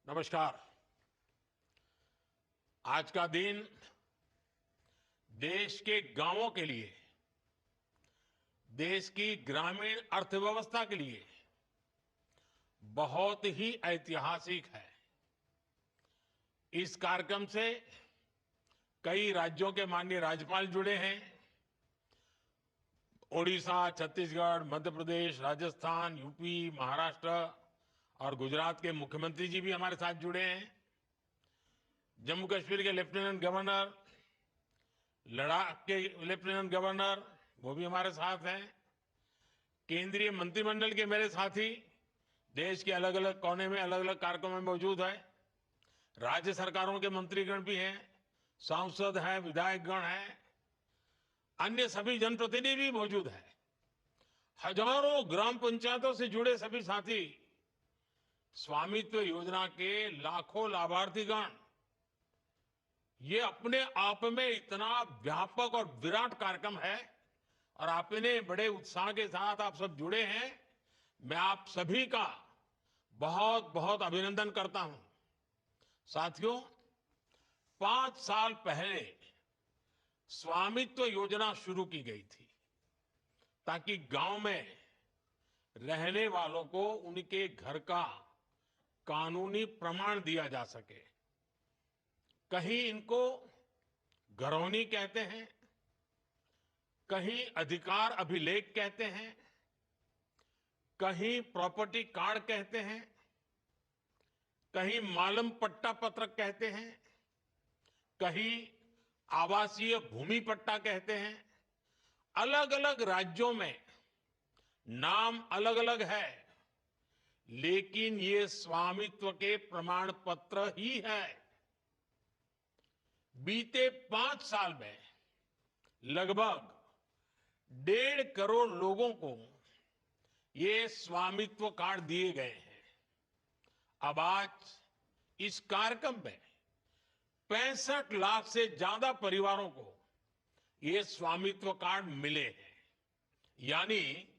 नमस्कार। आज का दिन देश के गांवों के लिए, देश की ग्रामीण अर्थव्यवस्था के लिए बहुत ही ऐतिहासिक है। इस कार्यक्रम से कई राज्यों के माननीय राज्यपाल जुड़े हैं। ओडिशा, छत्तीसगढ़, मध्य प्रदेश, राजस्थान, यूपी, महाराष्ट्र और गुजरात के मुख्यमंत्री जी भी हमारे साथ जुड़े हैं। जम्मू कश्मीर के लेफ्टिनेंट गवर्नर, लद्दाख के लेफ्टिनेंट गवर्नर, वो भी हमारे साथ हैं। केंद्रीय मंत्रिमंडल के मेरे साथी देश के अलग अलग कोने में अलग अलग कार्यक्रमों में मौजूद है। राज्य सरकारों के मंत्रीगण भी हैं, सांसद हैं, विधायकगण हैं, अन्य सभी जनप्रतिनिधि भी मौजूद हैं। हजारों ग्राम पंचायतों से जुड़े सभी साथी, स्वामित्व योजना के लाखों लाभार्थीगण, ये अपने आप में इतना व्यापक और विराट कार्यक्रम है और आपने बड़े उत्साह के साथ आप सब जुड़े हैं। मैं आप सभी का बहुत बहुत अभिनंदन करता हूं। साथियों, 5 साल पहले स्वामित्व योजना शुरू की गई थी ताकि गांव में रहने वालों को उनके घर का कानूनी प्रमाण दिया जा सके। कहीं इनको घरौनी कहते हैं, कहीं अधिकार अभिलेख कहते हैं, कहीं प्रॉपर्टी कार्ड कहते हैं, कहीं मालम पट्टा पत्रक कहते हैं, कहीं आवासीय भूमि पट्टा कहते हैं। अलग अलग राज्यों में नाम अलग अलग है, लेकिन ये स्वामित्व के प्रमाण पत्र ही है। बीते 5 साल में लगभग 1.5 करोड़ लोगों को ये स्वामित्व कार्ड दिए गए हैं। अब आज इस कार्यक्रम में 65 लाख से ज्यादा परिवारों को ये स्वामित्व कार्ड मिले हैं। यानी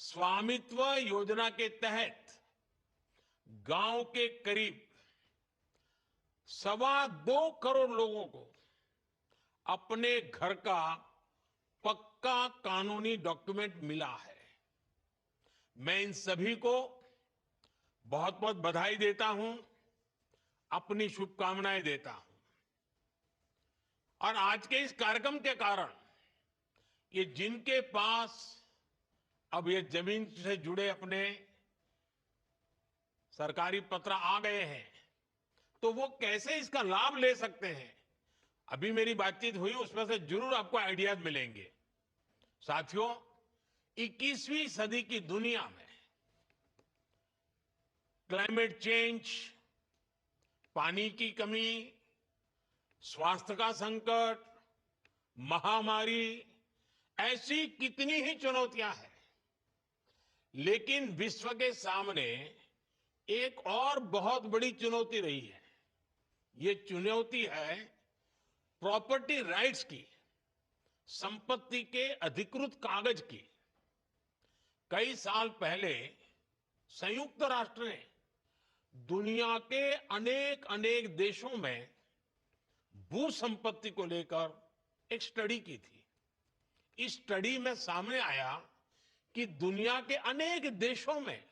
स्वामित्व योजना के तहत गांव के करीब 2.25 करोड़ लोगों को अपने घर का पक्का कानूनी डॉक्यूमेंट मिला है। मैं इन सभी को बहुत बहुत बधाई देता हूं, अपनी शुभकामनाएं देता हूं। और आज के इस कार्यक्रम के कारण ये जिनके पास अब ये जमीन से जुड़े अपने सरकारी पत्र आ गए हैं, तो वो कैसे इसका लाभ ले सकते हैं, अभी मेरी बातचीत हुई, उसमें से जरूर आपको आइडियाज मिलेंगे। साथियों, 21वीं सदी की दुनिया में क्लाइमेट चेंज, पानी की कमी, स्वास्थ्य का संकट, महामारी, ऐसी कितनी ही चुनौतियां हैं, लेकिन विश्व के सामने एक और बहुत बड़ी चुनौती रही है। ये चुनौती है प्रॉपर्टी राइट्स की, संपत्ति के अधिकृत कागज की। कई साल पहले संयुक्त राष्ट्र ने दुनिया के अनेक अनेक देशों में भू संपत्ति को लेकर एक स्टडी की थी। इस स्टडी में सामने आया कि दुनिया के अनेक देशों में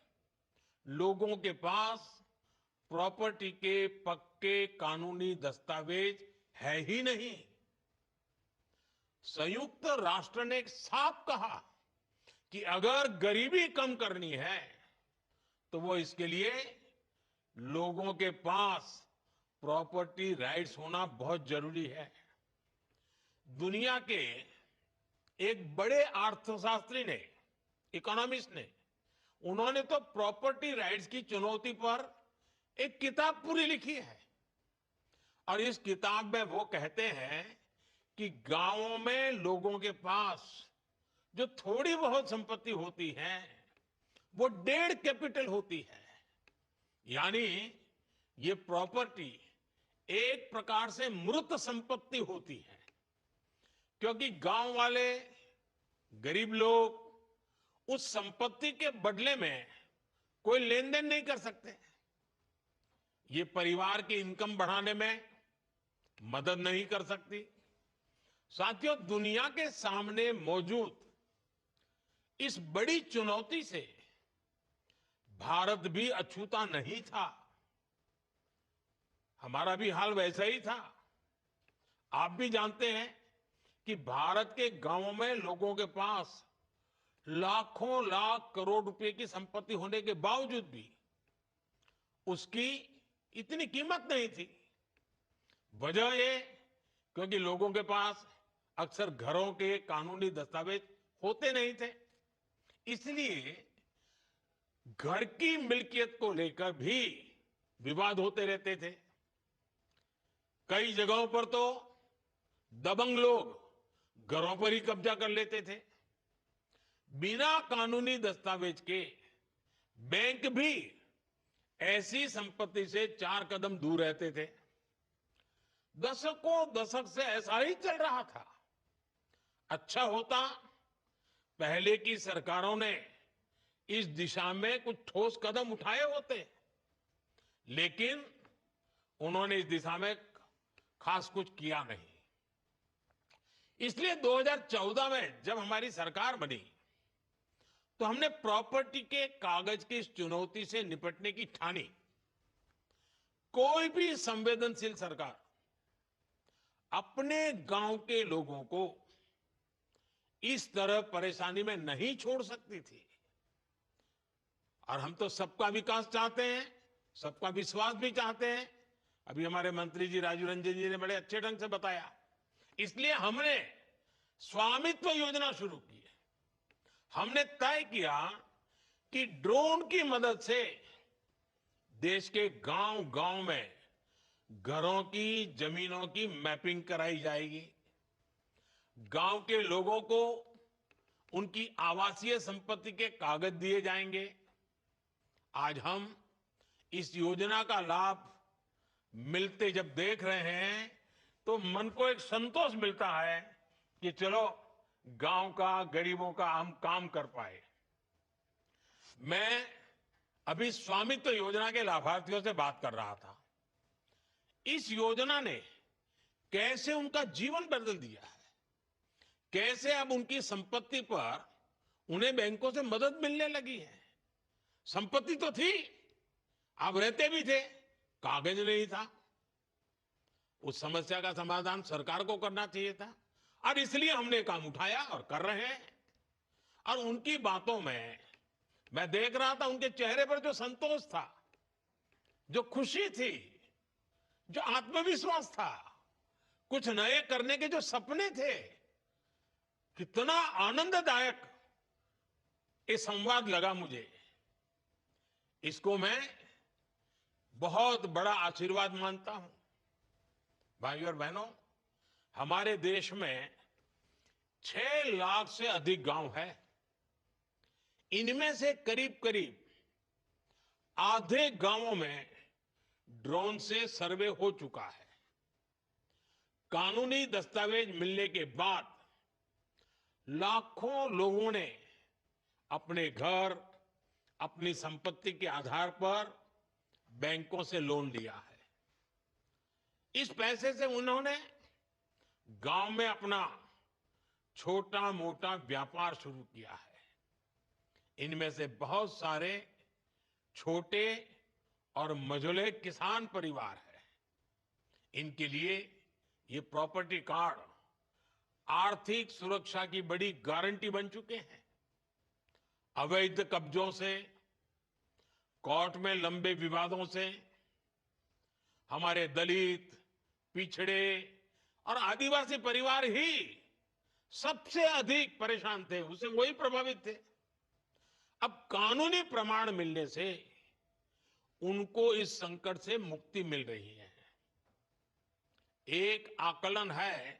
लोगों के पास प्रॉपर्टी के पक्के कानूनी दस्तावेज है ही नहीं। संयुक्त राष्ट्र ने साफ कहा कि अगर गरीबी कम करनी है तो वो इसके लिए लोगों के पास प्रॉपर्टी राइट्स होना बहुत जरूरी है। दुनिया के एक बड़े अर्थशास्त्री ने, इकोनॉमिस्ट ने, उन्होंने तो प्रॉपर्टी राइट्स की चुनौती पर एक किताब पूरी लिखी है। और इस किताब में वो कहते हैं कि गांवों में लोगों के पास जो थोड़ी बहुत संपत्ति होती है वो 1.5 कैपिटल होती है। यानी ये प्रॉपर्टी एक प्रकार से मृत संपत्ति होती है, क्योंकि गांव वाले गरीब लोग उस संपत्ति के बदले में कोई लेन देन नहीं कर सकते। ये परिवार की इनकम बढ़ाने में मदद नहीं कर सकती। साथियों, दुनिया के सामने मौजूद इस बड़ी चुनौती से भारत भी अछूता नहीं था। हमारा भी हाल वैसा ही था। आप भी जानते हैं कि भारत के गांवों में लोगों के पास लाखों लाख करोड़ रुपए की संपत्ति होने के बावजूद भी उसकी इतनी कीमत नहीं थी। वजह ये, क्योंकि लोगों के पास अक्सर घरों के कानूनी दस्तावेज होते नहीं थे। इसलिए घर की मिल्कियत को लेकर भी विवाद होते रहते थे। कई जगहों पर तो दबंग लोग घरों पर ही कब्जा कर लेते थे। बिना कानूनी दस्तावेज के बैंक भी ऐसी संपत्ति से 4 कदम दूर रहते थे। दशकों दशक से ऐसा ही चल रहा था। अच्छा होता पहले की सरकारों ने इस दिशा में कुछ ठोस कदम उठाए होते, लेकिन उन्होंने इस दिशा में खास कुछ किया नहीं। इसलिए 2014 में जब हमारी सरकार बनी तो हमने प्रॉपर्टी के कागज की इस चुनौती से निपटने की ठानी। कोई भी संवेदनशील सरकार अपने गांव के लोगों को इस तरह परेशानी में नहीं छोड़ सकती थी। और हम तो सबका विकास चाहते हैं, सबका विश्वास भी चाहते हैं। अभी हमारे मंत्री जी राजू रंजन जी ने बड़े अच्छे ढंग से बताया। इसलिए हमने स्वामित्व योजना शुरू की है। हमने तय किया कि ड्रोन की मदद से देश के गांव गांव में घरों की, जमीनों की मैपिंग कराई जाएगी। गांव के लोगों को उनकी आवासीय संपत्ति के कागज दिए जाएंगे। आज हम इस योजना का लाभ मिलते जब देख रहे हैं तो मन को एक संतोष मिलता है कि चलो गांव का, गरीबों का हम काम कर पाए। मैं अभी स्वामित्व योजना के लाभार्थियों से बात कर रहा था। इस योजना ने कैसे उनका जीवन बदल दिया है, कैसे अब उनकी संपत्ति पर उन्हें बैंकों से मदद मिलने लगी है। संपत्ति तो थी, आप रहते भी थे, कागज नहीं था। उस समस्या का समाधान सरकार को करना चाहिए था, और इसलिए हमने काम उठाया और कर रहे हैं। और उनकी बातों में मैं देख रहा था, उनके चेहरे पर जो संतोष था, जो खुशी थी, जो आत्मविश्वास था, कुछ नए करने के जो सपने थे, कितना आनंददायक ये संवाद लगा मुझे। इसको मैं बहुत बड़ा आशीर्वाद मानता हूं। भाइयों और बहनों, हमारे देश में 6 लाख से अधिक गांव है। इनमें से करीब करीब आधे गांवों में ड्रोन से सर्वे हो चुका है। कानूनी दस्तावेज मिलने के बाद लाखों लोगों ने अपने घर, अपनी संपत्ति के आधार पर बैंकों से लोन लिया है। इस पैसे से उन्होंने गांव में अपना छोटा मोटा व्यापार शुरू किया है। इनमें से बहुत सारे छोटे और मझोले किसान परिवार हैं। इनके लिए ये प्रॉपर्टी कार्ड आर्थिक सुरक्षा की बड़ी गारंटी बन चुके हैं। अवैध कब्जों से, कोर्ट में लंबे विवादों से हमारे दलित, पिछड़े और आदिवासी परिवार ही सबसे अधिक परेशान थे, उससे वही प्रभावित थे। अब कानूनी प्रमाण मिलने से उनको इस संकट से मुक्ति मिल रही है। एक आकलन है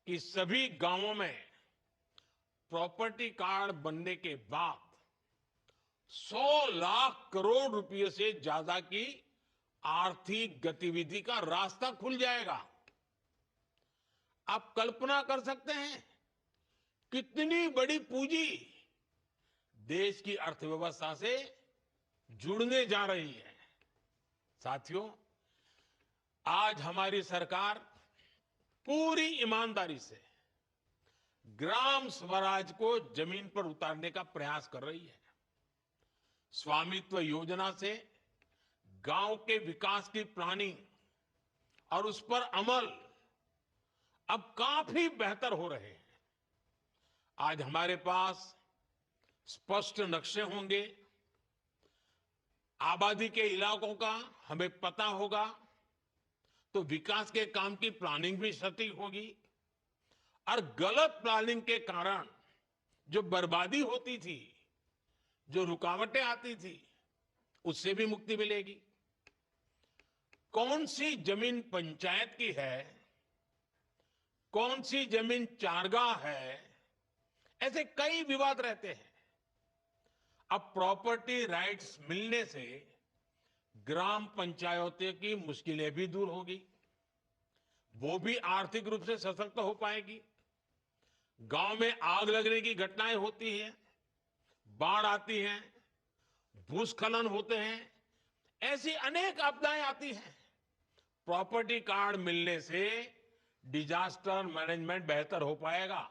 कि सभी गांवों में प्रॉपर्टी कार्ड बनने के बाद 100 लाख करोड़ रुपए से ज्यादा की आर्थिक गतिविधि का रास्ता खुल जाएगा। आप कल्पना कर सकते हैं कितनी बड़ी पूंजी देश की अर्थव्यवस्था से जुड़ने जा रही है। साथियों, आज हमारी सरकार पूरी ईमानदारी से ग्राम स्वराज को जमीन पर उतारने का प्रयास कर रही है। स्वामित्व योजना से गांव के विकास की प्लानिंग और उस पर अमल अब काफी बेहतर हो रहे हैं। आज हमारे पास स्पष्ट नक्शे होंगे, आबादी के इलाकों का हमें पता होगा, तो विकास के काम की प्लानिंग भी सटीक होगी और गलत प्लानिंग के कारण जो बर्बादी होती थी, जो रुकावटें आती थी, उससे भी मुक्ति मिलेगी। कौन सी जमीन पंचायत की है, कौन सी जमीन चारगाह है, ऐसे कई विवाद रहते हैं। अब प्रॉपर्टी राइट्स मिलने से ग्राम पंचायतों की मुश्किलें भी दूर होगी, वो भी आर्थिक रूप से सशक्त हो पाएगी। गांव में आग लगने की घटनाएं होती हैं, बाढ़ आती है, भूस्खलन होते हैं, ऐसी अनेक आपदाएं आती हैं। प्रॉपर्टी कार्ड मिलने से डिजास्टर मैनेजमेंट बेहतर हो पाएगा।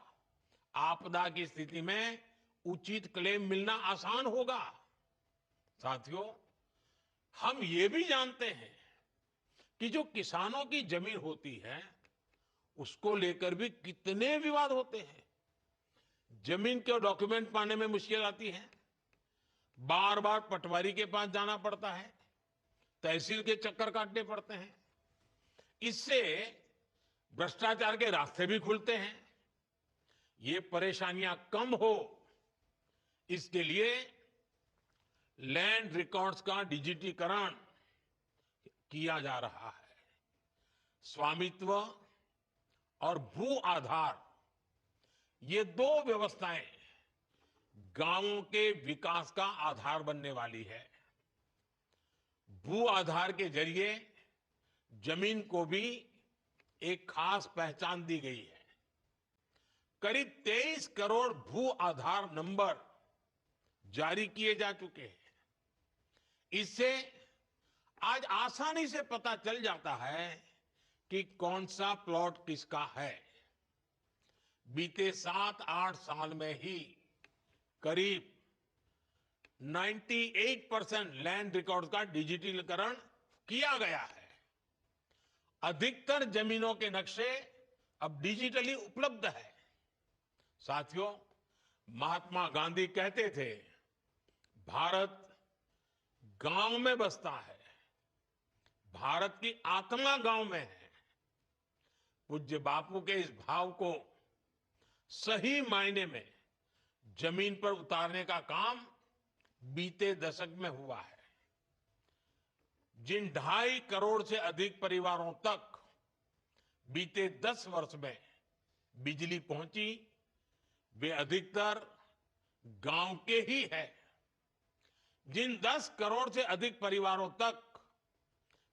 आपदा की स्थिति में उचित क्लेम मिलना आसान होगा। साथियों, हम ये भी जानते हैं कि जो किसानों की जमीन होती है, उसको लेकर भी कितने विवाद होते हैं। जमीन के डॉक्यूमेंट पाने में मुश्किल आती है, बार बार पटवारी के पास जाना पड़ता है, तहसील के चक्कर काटने पड़ते हैं। इससे भ्रष्टाचार के रास्ते भी खुलते हैं। ये परेशानियां कम हो, इसके लिए लैंड रिकॉर्ड्स का डिजिटीकरण किया जा रहा है। स्वामित्व और भू आधार, ये दो व्यवस्थाएं गांवों के विकास का आधार बनने वाली है। भू आधार के जरिए जमीन को भी एक खास पहचान दी गई है। करीब 23 करोड़ भू आधार नंबर जारी किए जा चुके हैं। इससे आज आसानी से पता चल जाता है कि कौन सा प्लॉट किसका है। बीते 7-8 साल में ही करीब 98% लैंड रिकॉर्ड का डिजिटलीकरण किया गया है। अधिकतर जमीनों के नक्शे अब डिजिटली उपलब्ध है। साथियों, महात्मा गांधी कहते थे, भारत गांव में बसता है, भारत की आत्मा गांव में है। पूज्य बापू के इस भाव को सही मायने में जमीन पर उतारने का काम बीते दशक में हुआ है। जिन 2.5 करोड़ से अधिक परिवारों तक बीते 10 वर्ष में बिजली पहुंची, वे अधिकतर गांव के ही है। जिन 10 करोड़ से अधिक परिवारों तक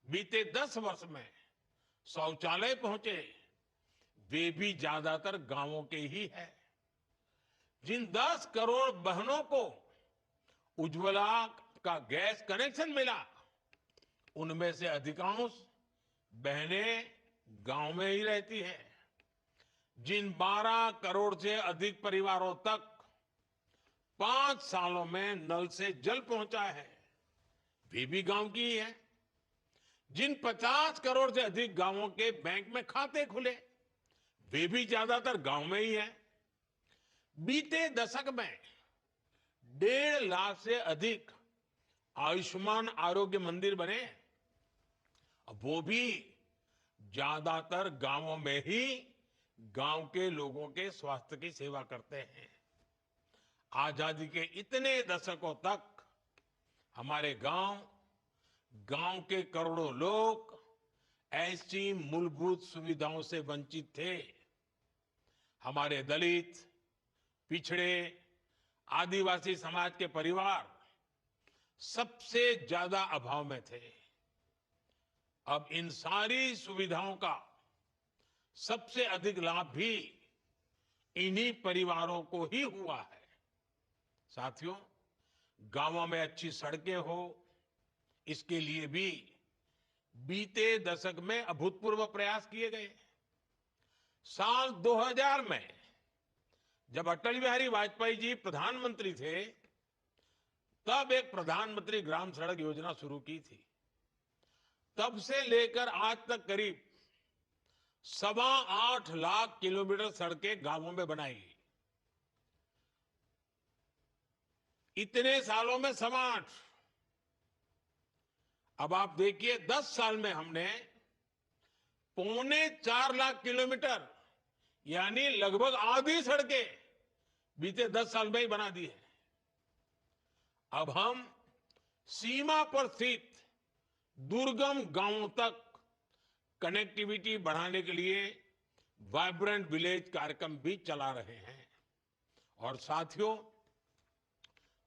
बीते 10 वर्ष में शौचालय पहुंचे, वे भी ज्यादातर गांवों के ही है। जिन 10 करोड़ बहनों को उज्ज्वला का गैस कनेक्शन मिला, उनमें से अधिकांश बहनें गांव में ही रहती हैं। जिन 12 करोड़ से अधिक परिवारों तक 5 सालों में नल से जल पहुंचा है, वे भी गांव की ही है। जिन 50 करोड़ से अधिक गांवों के बैंक में खाते खुले, वे भी ज्यादातर गांव में ही है। बीते दशक में 1.5 लाख से अधिक आयुष्मान आरोग्य मंदिर बने, वो भी ज्यादातर गांवों में ही गांव के लोगों के स्वास्थ्य की सेवा करते हैं। आजादी के इतने दशकों तक हमारे गांव के करोड़ों लोग ऐसी मूलभूत सुविधाओं से वंचित थे। हमारे दलित, पिछड़े, आदिवासी समाज के परिवार सबसे ज्यादा अभाव में थे। अब इन सारी सुविधाओं का सबसे अधिक लाभ भी इन्हीं परिवारों को ही हुआ है। साथियों, गांवों में अच्छी सड़कें हो, इसके लिए भी बीते दशक में अभूतपूर्व प्रयास किए गए। साल 2000 में जब अटल बिहारी वाजपेयी जी प्रधानमंत्री थे, तब एक प्रधानमंत्री ग्राम सड़क योजना शुरू की थी। तब से लेकर आज तक करीब 8.25 लाख किलोमीटर सड़कें गांवों में बनाई गई। इतने सालों में 8.25। अब आप देखिए 10 साल में हमने 3.25 लाख किलोमीटर यानी लगभग आधी सड़कें बीते 10 साल में ही बना दी है। अब हम सीमा पर स्थित दुर्गम गांवों तक कनेक्टिविटी बढ़ाने के लिए वाइब्रेंट विलेज कार्यक्रम भी चला रहे हैं। और साथियों,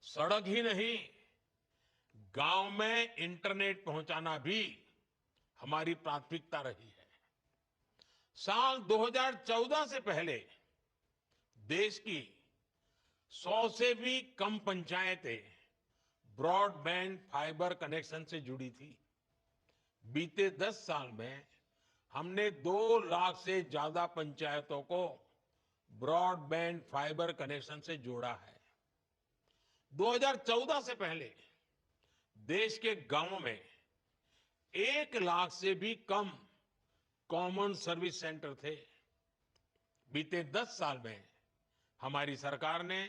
सड़क ही नहीं, गांव में इंटरनेट पहुंचाना भी हमारी प्राथमिकता रही है। साल 2014 से पहले देश की 100 से भी कम पंचायतें ब्रॉडबैंड फाइबर कनेक्शन से जुड़ी थी। बीते 10 साल में हमने 2 लाख से ज्यादा पंचायतों को ब्रॉडबैंड फाइबर कनेक्शन से जोड़ा है। 2014 से पहले देश के गांवों में 1 लाख से भी कम कॉमन सर्विस सेंटर थे। बीते 10 साल में हमारी सरकार ने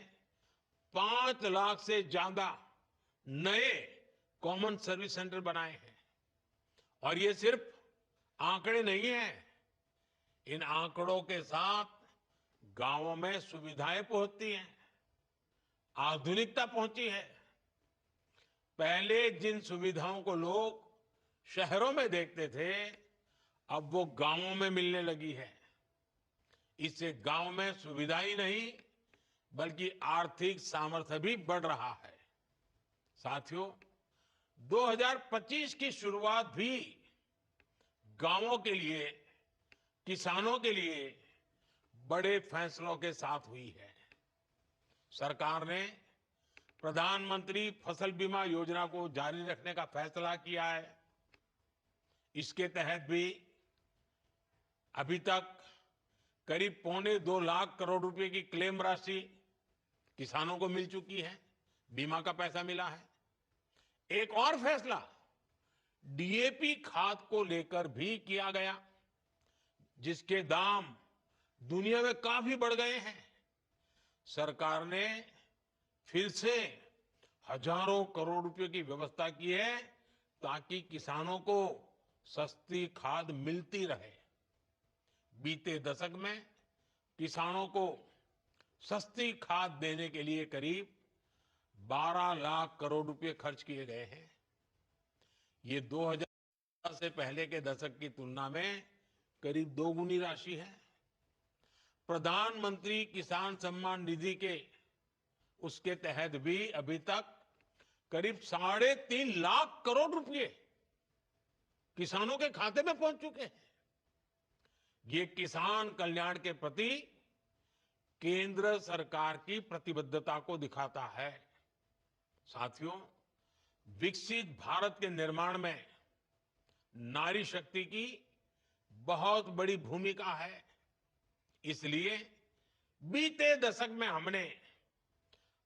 5 लाख से ज्यादा नए कॉमन सर्विस सेंटर बनाए हैं। और ये सिर्फ आंकड़े नहीं हैं, इन आंकड़ों के साथ गांवों में सुविधाएं पहुंचती हैं, आधुनिकता पहुंची है। पहले जिन सुविधाओं को लोग शहरों में देखते थे, अब वो गांवों में मिलने लगी है। इससे गांव में सुविधा ही नहीं बल्कि आर्थिक सामर्थ्य भी बढ़ रहा है। साथियों, 2025 की शुरुआत भी गांवों के लिए, किसानों के लिए बड़े फैसलों के साथ हुई है। सरकार ने प्रधानमंत्री फसल बीमा योजना को जारी रखने का फैसला किया है। इसके तहत भी अभी तक करीब 1.25 लाख करोड़ रुपए की क्लेम राशि किसानों को मिल चुकी है, बीमा का पैसा मिला है। एक और फैसला डीएपी खाद को लेकर भी किया गया, जिसके दाम दुनिया में काफी बढ़ गए हैं। सरकार ने फिर से हजारों करोड़ रुपए की व्यवस्था की है ताकि किसानों को सस्ती खाद मिलती रहे। बीते दशक में किसानों को सस्ती खाद देने के लिए करीब 12 लाख करोड़ रुपए खर्च किए गए हैं। ये 2000 से पहले के दशक की तुलना में करीब 2 गुनी राशि है। प्रधानमंत्री किसान सम्मान निधि के उसके तहत भी अभी तक करीब 3.5 लाख करोड़ रुपए किसानों के खाते में पहुंच चुके हैं। ये किसान कल्याण के प्रति केंद्र सरकार की प्रतिबद्धता को दिखाता है। साथियों, विकसित भारत के निर्माण में नारी शक्ति की बहुत बड़ी भूमिका है। इसलिए बीते दशक में हमने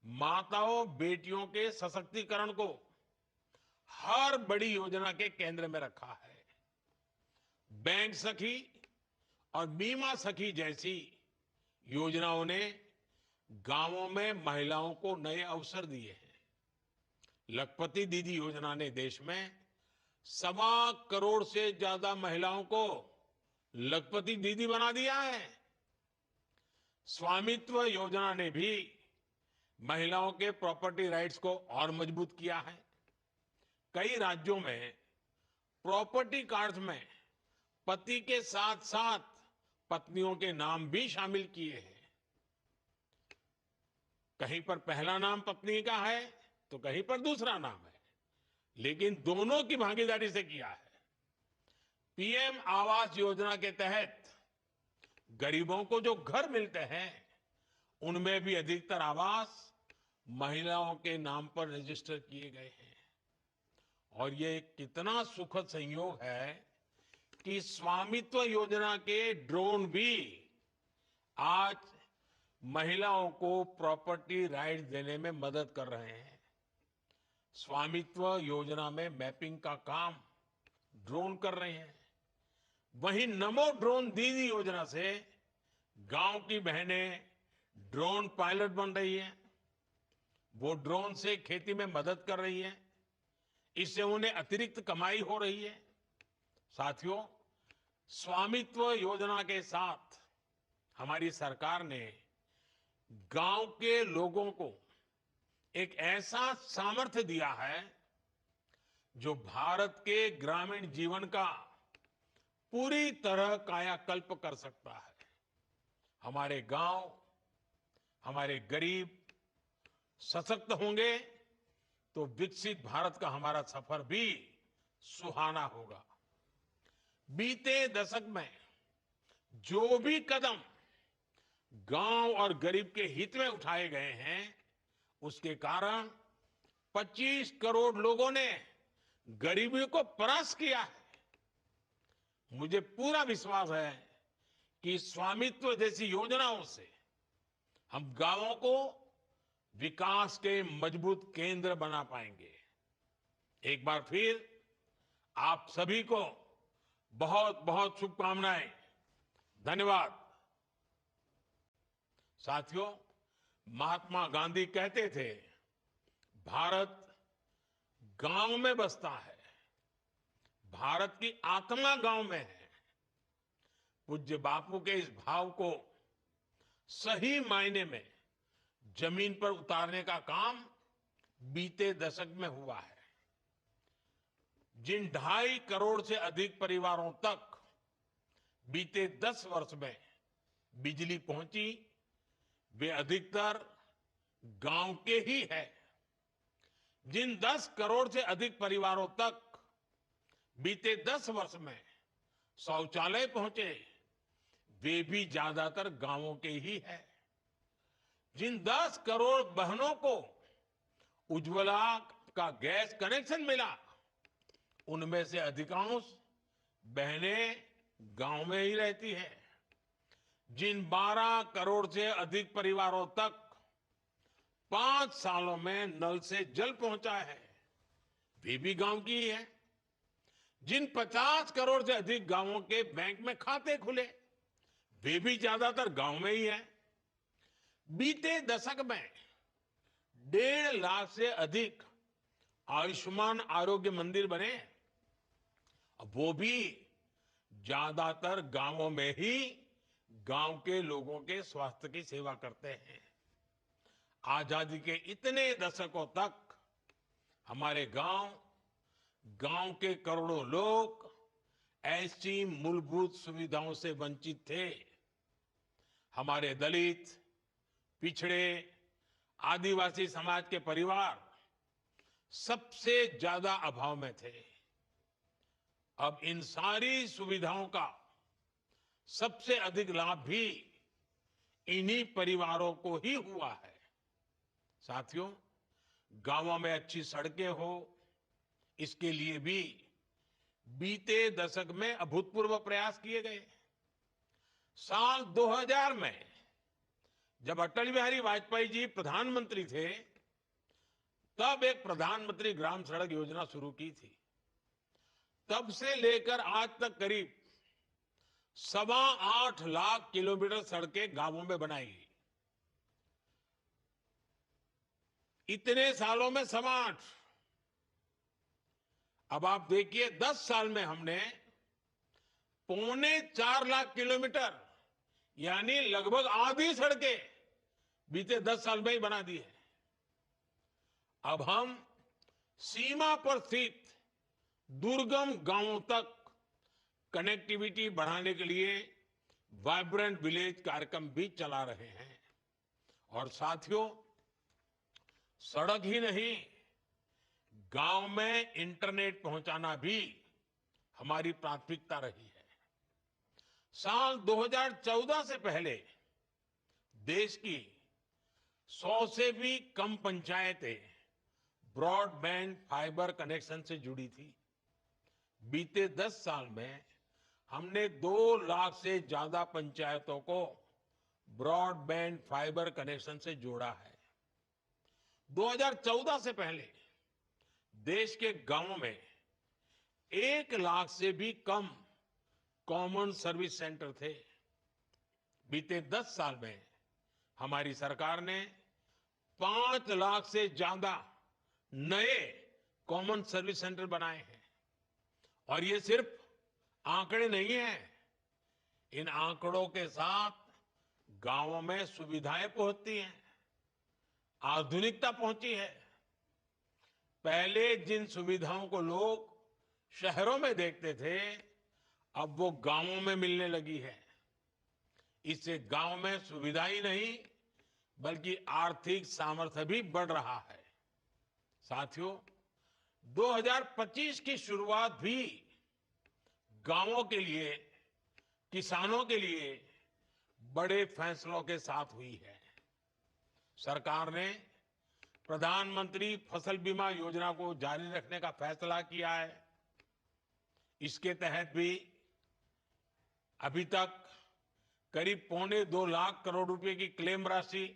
माताओं बेटियों के सशक्तिकरण को हर बड़ी योजना के केंद्र में रखा है। बैंक सखी और बीमा सखी जैसी योजनाओं ने गांवों में महिलाओं को नए अवसर दिए हैं। लखपति दीदी योजना ने देश में 1.25 करोड़ से ज्यादा महिलाओं को लखपति दीदी बना दिया है। स्वामित्व योजना ने भी महिलाओं के प्रॉपर्टी राइट्स को और मजबूत किया है। कई राज्यों में प्रॉपर्टी कार्ड्स में पति के साथ साथ पत्नियों के नाम भी शामिल किए हैं। कहीं पर पहला नाम पत्नी का है तो कहीं पर दूसरा नाम है, लेकिन दोनों की भागीदारी से किया है। पीएम आवास योजना के तहत गरीबों को जो घर मिलते हैं, उनमें भी अधिकतर आवास महिलाओं के नाम पर रजिस्टर किए गए हैं। और ये कितना सुखद संयोग है कि स्वामित्व योजना के ड्रोन भी आज महिलाओं को प्रॉपर्टी राइट्स देने में मदद कर रहे हैं। स्वामित्व योजना में मैपिंग का काम ड्रोन कर रहे हैं। वहीं नमो ड्रोन दीदी योजना से गांव की बहनें ड्रोन पायलट बन रही हैं। वो ड्रोन से खेती में मदद कर रही हैं। इससे उन्हें अतिरिक्त कमाई हो रही है। साथियों, स्वामित्व योजना के साथ हमारी सरकार ने गांव के लोगों को एक ऐसा सामर्थ्य दिया है जो भारत के ग्रामीण जीवन का पूरी तरह कायाकल्प कर सकता है। हमारे गांव, हमारे गरीब सशक्त होंगे तो विकसित भारत का हमारा सफर भी सुहाना होगा। बीते दशक में जो भी कदम गांव और गरीब के हित में उठाए गए हैं, उसके कारण 25 करोड़ लोगों ने गरीबी को परास्त किया है। मुझे पूरा विश्वास है कि स्वामित्व जैसी योजनाओं से हम गांवों को विकास के मजबूत केंद्र बना पाएंगे। एक बार फिर आप सभी को बहुत बहुत शुभकामनाएं। धन्यवाद। साथियों, महात्मा गांधी कहते थे, भारत गांव में बसता है, भारत की आत्मा गांव में है। पूज्य बापू के इस भाव को सही मायने में जमीन पर उतारने का काम बीते दशक में हुआ है। जिन 2.5 करोड़ से अधिक परिवारों तक बीते 10 वर्ष में बिजली पहुंची, वे अधिकतर गांव के ही है। जिन 10 करोड़ से अधिक परिवारों तक बीते 10 वर्ष में शौचालय पहुंचे, वे भी ज्यादातर गांवों के ही है। जिन 10 करोड़ बहनों को उज्ज्वला का गैस कनेक्शन मिला, उनमें से अधिकांश बहनें गांव में ही रहती हैं। जिन 12 करोड़ से अधिक परिवारों तक 5 सालों में नल से जल पहुंचा है, वे भी गांव की ही है। जिन 50 करोड़ से अधिक गांवों के बैंक में खाते खुले, वे भी ज्यादातर गांव में ही है। बीते दशक में 1.5 लाख से अधिक आयुष्मान आरोग्य मंदिर बने, वो भी ज्यादातर गांवों में ही गांव के लोगों के स्वास्थ्य की सेवा करते हैं। आजादी के इतने दशकों तक हमारे गांव के करोड़ों लोग ऐसी मूलभूत सुविधाओं से वंचित थे। हमारे दलित, पिछड़े, आदिवासी समाज के परिवार सबसे ज्यादा अभाव में थे। अब इन सारी सुविधाओं का सबसे अधिक लाभ भी इन्हीं परिवारों को ही हुआ है। साथियों, गांवों में अच्छी सड़कें हो, इसके लिए भी बीते दशक में अभूतपूर्व प्रयास किए गए। साल 2000 में जब अटल बिहारी वाजपेयी जी प्रधानमंत्री थे, तब एक प्रधानमंत्री ग्राम सड़क योजना शुरू की थी। तब से लेकर आज तक करीब 8.25 लाख किलोमीटर सड़कें गांवों में बनाई गई। इतने सालों में 8.25। अब आप देखिए, 10 साल में हमने 4.25 लाख किलोमीटर, यानी लगभग आधी सड़कें बीते 10 साल में ही बना दी है। अब हम सीमा पर स्थित दुर्गम गांवों तक कनेक्टिविटी बढ़ाने के लिए वाइब्रेंट विलेज कार्यक्रम भी चला रहे हैं। और साथियों, सड़क ही नहीं, गांव में इंटरनेट पहुंचाना भी हमारी प्राथमिकता रही है। साल 2014 से पहले देश की 100 से भी कम पंचायतें ब्रॉडबैंड फाइबर कनेक्शन से जुड़ी थी। बीते 10 साल में हमने 2 लाख से ज्यादा पंचायतों को ब्रॉडबैंड फाइबर कनेक्शन से जोड़ा है। 2014 से पहले देश के गांवों में 1 लाख से भी कम कॉमन सर्विस सेंटर थे। बीते 10 साल में हमारी सरकार ने 5 लाख से ज्यादा नए कॉमन सर्विस सेंटर बनाए हैं। और ये सिर्फ आंकड़े नहीं हैं, इन आंकड़ों के साथ गांवों में सुविधाएं पहुंचती हैं, आधुनिकता पहुंची है। पहले जिन सुविधाओं को लोग शहरों में देखते थे, अब वो गांवों में मिलने लगी है। इससे गांव में सुविधा ही नहीं बल्कि आर्थिक सामर्थ्य भी बढ़ रहा है। साथियों, 2025 की शुरुआत भी गांवों के लिए, किसानों के लिए बड़े फैसलों के साथ हुई है। सरकार ने प्रधानमंत्री फसल बीमा योजना को जारी रखने का फैसला किया है। इसके तहत भी अभी तक करीब 1.25 लाख करोड़ रुपए की क्लेम राशि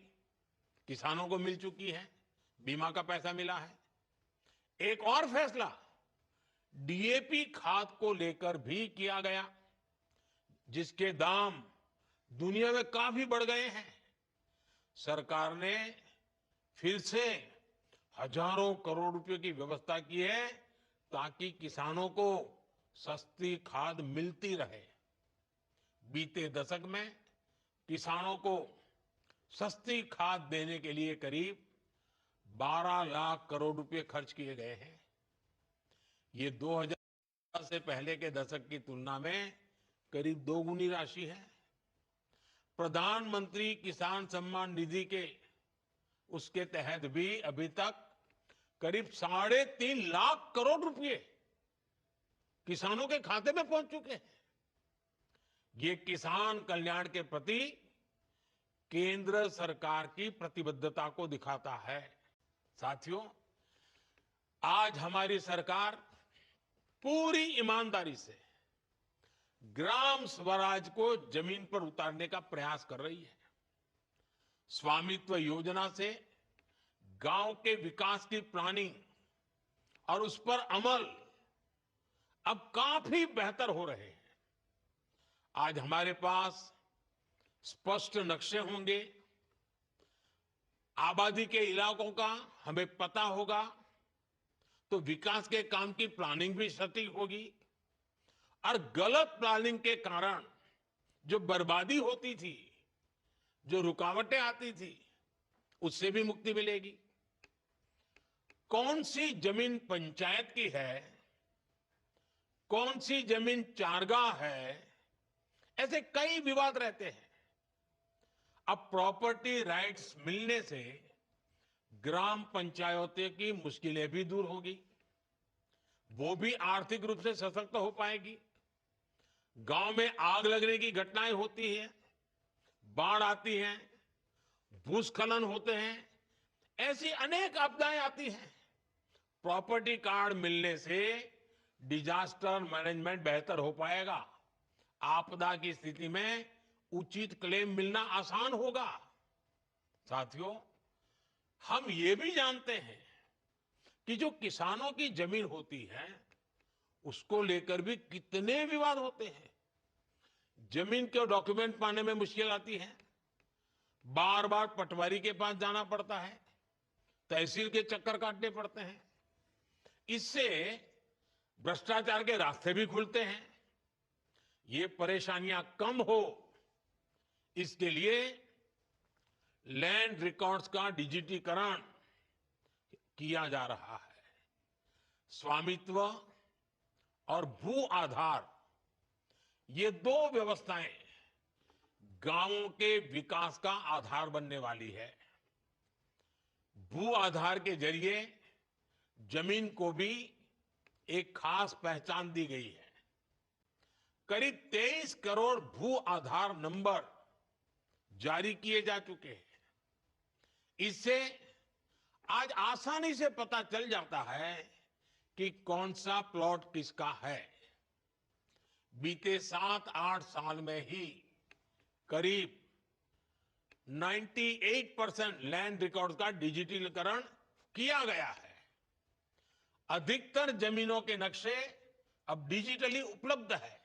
किसानों को मिल चुकी है, बीमा का पैसा मिला है। एक और फैसला डीएपी खाद को लेकर भी किया गया, जिसके दाम दुनिया में काफी बढ़ गए हैं। सरकार ने फिर से हजारों करोड़ रुपए की व्यवस्था की है ताकि किसानों को सस्ती खाद मिलती रहे। बीते दशक में किसानों को सस्ती खाद देने के लिए करीब 12 लाख करोड़ रुपए खर्च किए गए हैं। ये 2000 से पहले के दशक की तुलना में करीब 2 गुनी राशि है। प्रधानमंत्री किसान सम्मान निधि के उसके तहत भी अभी तक करीब 3.5 लाख करोड़ रुपए किसानों के खाते में पहुंच चुके हैं। ये किसान कल्याण के प्रति केंद्र सरकार की प्रतिबद्धता को दिखाता है। साथियों, आज हमारी सरकार पूरी ईमानदारी से ग्राम स्वराज को जमीन पर उतारने का प्रयास कर रही है। स्वामित्व योजना से गांव के विकास की प्लानिंग और उस पर अमल अब काफी बेहतर हो रहे हैं। आज हमारे पास स्पष्ट नक्शे होंगे, आबादी के इलाकों का हमें पता होगा, तो विकास के काम की प्लानिंग भी सटीक होगी और गलत प्लानिंग के कारण जो बर्बादी होती थी, जो रुकावटें आती थी, उससे भी मुक्ति मिलेगी। कौन सी जमीन पंचायत की है, कौन सी जमीन चारगाह है, ऐसे कई विवाद रहते हैं। अब प्रॉपर्टी राइट्स मिलने से ग्राम पंचायतों की मुश्किलें भी दूर होगी, वो भी आर्थिक रूप से सशक्त हो पाएगी। गांव में आग लगने की घटनाएं होती हैं, बाढ़ आती है, भूस्खलन होते हैं, ऐसी अनेक आपदाएं आती हैं। प्रॉपर्टी कार्ड मिलने से डिजास्टर मैनेजमेंट बेहतर हो पाएगा। आपदा की स्थिति में उचित क्लेम मिलना आसान होगा। साथियों, हम ये भी जानते हैं कि जो किसानों की जमीन होती है, उसको लेकर भी कितने विवाद होते हैं। जमीन के डॉक्यूमेंट पाने में मुश्किल आती है, बार बार पटवारी के पास जाना पड़ता है, तहसील के चक्कर काटने पड़ते हैं। इससे भ्रष्टाचार के रास्ते भी खुलते हैं। ये परेशानियां कम हो, इसके लिए लैंड रिकॉर्ड्स का डिजिटीकरण किया जा रहा है। स्वामित्व और भू आधार, ये 2 व्यवस्थाएं गांवों के विकास का आधार बनने वाली है। भू आधार के जरिए जमीन को भी एक खास पहचान दी गई है। करीब 23 करोड़ भू आधार नंबर जारी किए जा चुके हैं। इससे आज आसानी से पता चल जाता है कि कौन सा प्लॉट किसका है। बीते 7-8 साल में ही करीब 98% लैंड रिकॉर्ड का डिजिटलीकरण किया गया है। अधिकतर जमीनों के नक्शे अब डिजिटली उपलब्ध है।